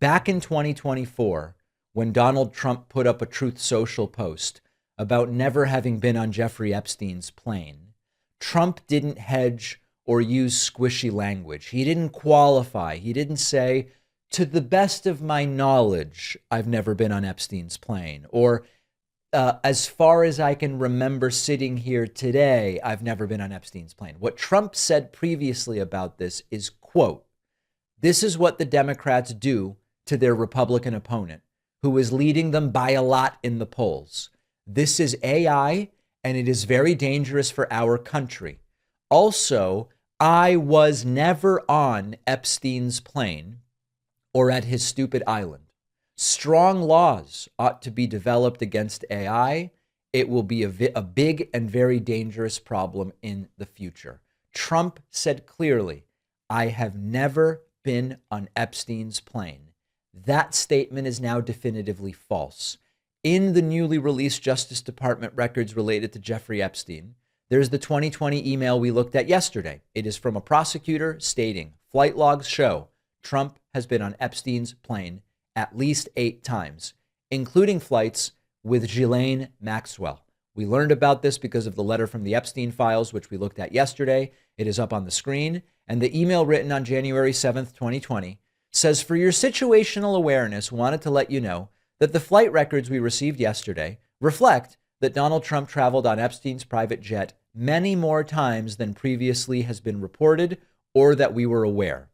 Back in 2024, when Donald Trump put up a Truth Social post about never having been on Jeffrey Epstein's plane, Trump didn't hedge or use squishy language. He didn't qualify. He didn't say, to the best of my knowledge, I've never been on Epstein's plane. Or as far as I can remember sitting here today, I've never been on Epstein's plane. What Trump said previously about this is, quote, this is what the Democrats do to their Republican opponent, who is leading them by a lot in the polls. This is AI, and it is very dangerous for our country. Also, I was never on Epstein's plane or at his stupid island. Strong laws ought to be developed against AI. It will be a big and very dangerous problem in the future. Trump said clearly, I have never been on Epstein's plane. That statement is now definitively false. In the newly released Justice Department records related to Jeffrey Epstein, there's the 2020 email we looked at yesterday. It is from a prosecutor stating, flight logs show Trump has been on Epstein's plane at least 8 times, including flights with Ghislaine Maxwell. We learned about this because of the letter from the Epstein files, which we looked at yesterday. It is up on the screen. And the email written on January 7th, 2020 says, for your situational awareness, wanted to let you know that the flight records we received yesterday reflect that Donald Trump traveled on Epstein's private jet many more times than previously has been reported or that we were aware,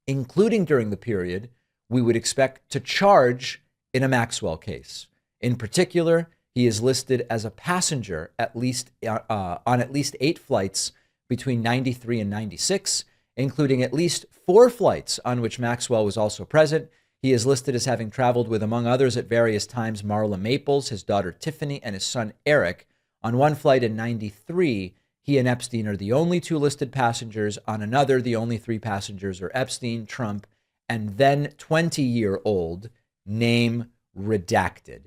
including during the period we would expect to charge in a Maxwell case. In particular, he is listed as a passenger on at least 8 flights between 93 and 96, including at least 4 flights on which Maxwell was also present. He is listed as having traveled with, among others, at various times, Marla Maples, his daughter Tiffany, and his son Eric. On one flight in 93, he and Epstein are the only 2 listed passengers. On another, the only 3 passengers are Epstein, Trump, and then 20-year-old, name redacted.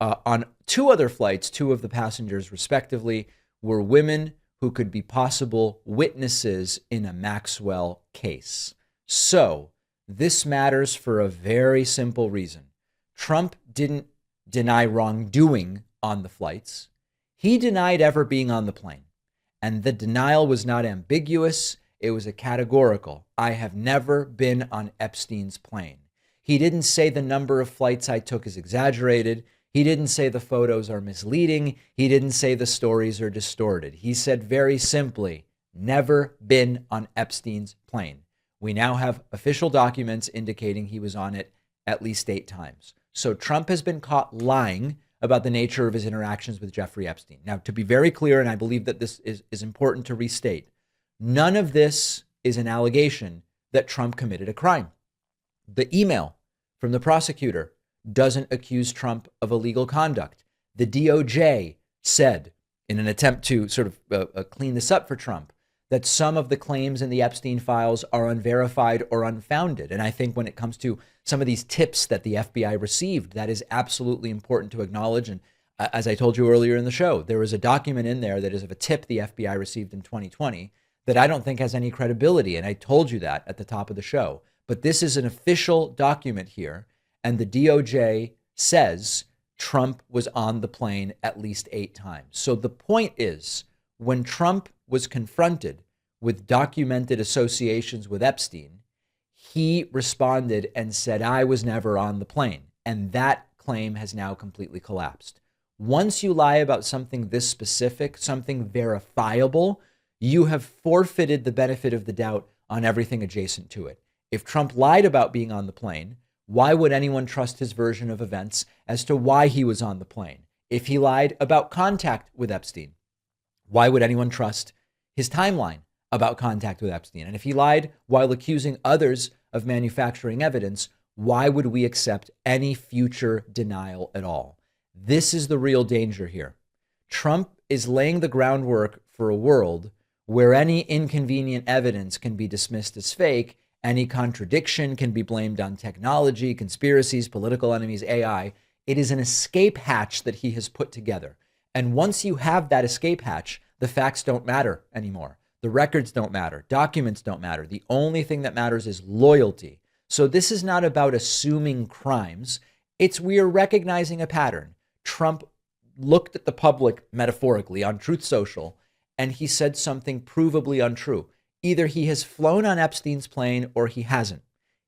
On 2 other flights, 2 of the passengers, respectively, were women who could be possible witnesses in a Maxwell case. So this matters for a very simple reason. Trump didn't deny wrongdoing on the flights. He denied ever being on the plane. And the denial was not ambiguous. It was a categorical. I have never been on Epstein's plane. He didn't say the number of flights I took is exaggerated. He didn't say the photos are misleading. He didn't say the stories are distorted. He said very simply, never been on Epstein's plane. We now have official documents indicating he was on it at least 8 times. So Trump has been caught lying about the nature of his interactions with Jeffrey Epstein. Now, to be very clear, and I believe that this is important to restate, none of this is an allegation that Trump committed a crime. The email from the prosecutor doesn't accuse Trump of illegal conduct. The DOJ said, in an attempt to sort of clean this up for Trump, that some of the claims in the Epstein files are unverified or unfounded. And I think when it comes to some of these tips that the FBI received, that is absolutely important to acknowledge. And as I told you earlier in the show, there is a document in there that is of a tip the FBI received in 2020 that I don't think has any credibility. And I told you that at the top of the show. But this is an official document here. And the DOJ says Trump was on the plane at least 8 times. So the point is, when Trump was confronted with documented associations with Epstein, he responded and said, I was never on the plane. And that claim has now completely collapsed. Once you lie about something this specific, something verifiable, you have forfeited the benefit of the doubt on everything adjacent to it. If Trump lied about being on the plane, why would anyone trust his version of events as to why he was on the plane? If he lied about contact with Epstein, why would anyone trust his timeline about contact with Epstein? And if he lied while accusing others of manufacturing evidence, why would we accept any future denial at all? This is the real danger here. Trump is laying the groundwork for a world where any inconvenient evidence can be dismissed as fake. Any contradiction can be blamed on technology, conspiracies, political enemies, AI. It is an escape hatch that he has put together. And once you have that escape hatch, the facts don't matter anymore. The records don't matter. Documents don't matter. The only thing that matters is loyalty. So this is not about assuming crimes. We are recognizing a pattern. Trump looked at the public metaphorically on Truth Social, and he said something provably untrue. Either he has flown on Epstein's plane or he hasn't.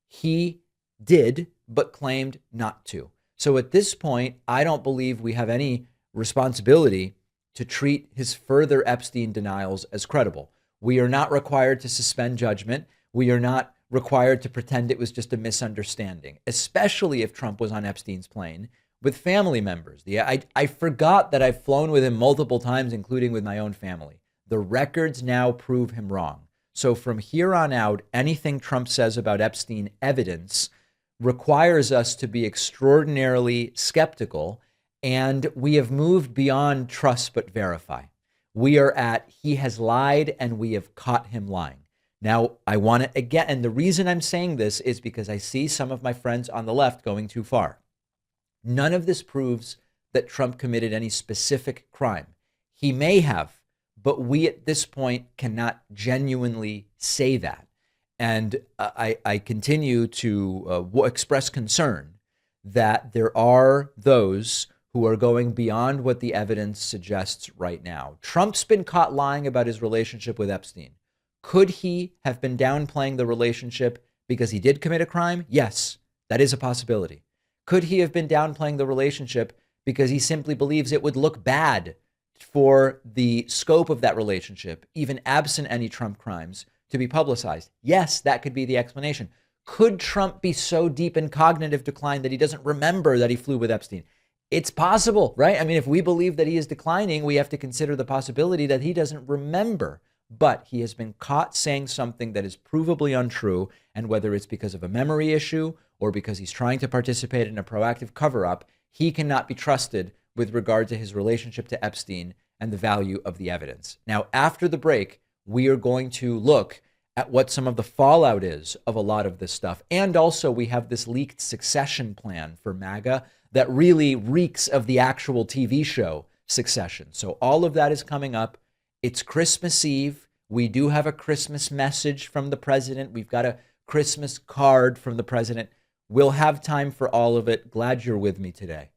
He did, but claimed not to. So at this point, I don't believe we have any responsibility to treat his further Epstein denials as credible. We are not required to suspend judgment. We are not required to pretend it was just a misunderstanding, especially if Trump was on Epstein's plane with family members. I forgot that I've flown with him multiple times, including with my own family. The records now prove him wrong. So from here on out, anything Trump says about Epstein evidence requires us to be extraordinarily skeptical, and we have moved beyond trust but verify. We are at, he has lied and we have caught him lying. Now, I want to, again, and the reason I'm saying this is because I see some of my friends on the left going too far. None of this proves that Trump committed any specific crime. He may have, but we at this point cannot genuinely say that. And I continue to express concern that there are those who are going beyond what the evidence suggests right now. Trump's been caught lying about his relationship with Epstein. Could he have been downplaying the relationship because he did commit a crime? Yes, that is a possibility. Could he have been downplaying the relationship because he simply believes it would look bad for the scope of that relationship, even absent any Trump crimes, to be publicized? Yes, that could be the explanation. Could Trump be so deep in cognitive decline that he doesn't remember that he flew with Epstein? It's possible, right? I mean, if we believe that he is declining, we have to consider the possibility that he doesn't remember. But he has been caught saying something that is provably untrue, and whether it's because of a memory issue or because he's trying to participate in a proactive cover-up, he cannot be trusted with regard to his relationship to Epstein and the value of the evidence. Now, after the break, we are going to look at what some of the fallout is of a lot of this stuff. And also, we have this leaked succession plan for MAGA that really reeks of the actual TV show Succession. So all of that is coming up. It's Christmas Eve. We do have a Christmas message from the president. We've got a Christmas card from the president. We'll have time for all of it. Glad you're with me today.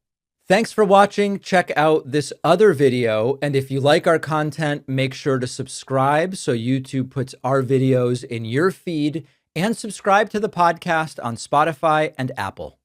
Thanks for watching. Check out this other video. And if you like our content, make sure to subscribe so YouTube puts our videos in your feed, and subscribe to the podcast on Spotify and Apple.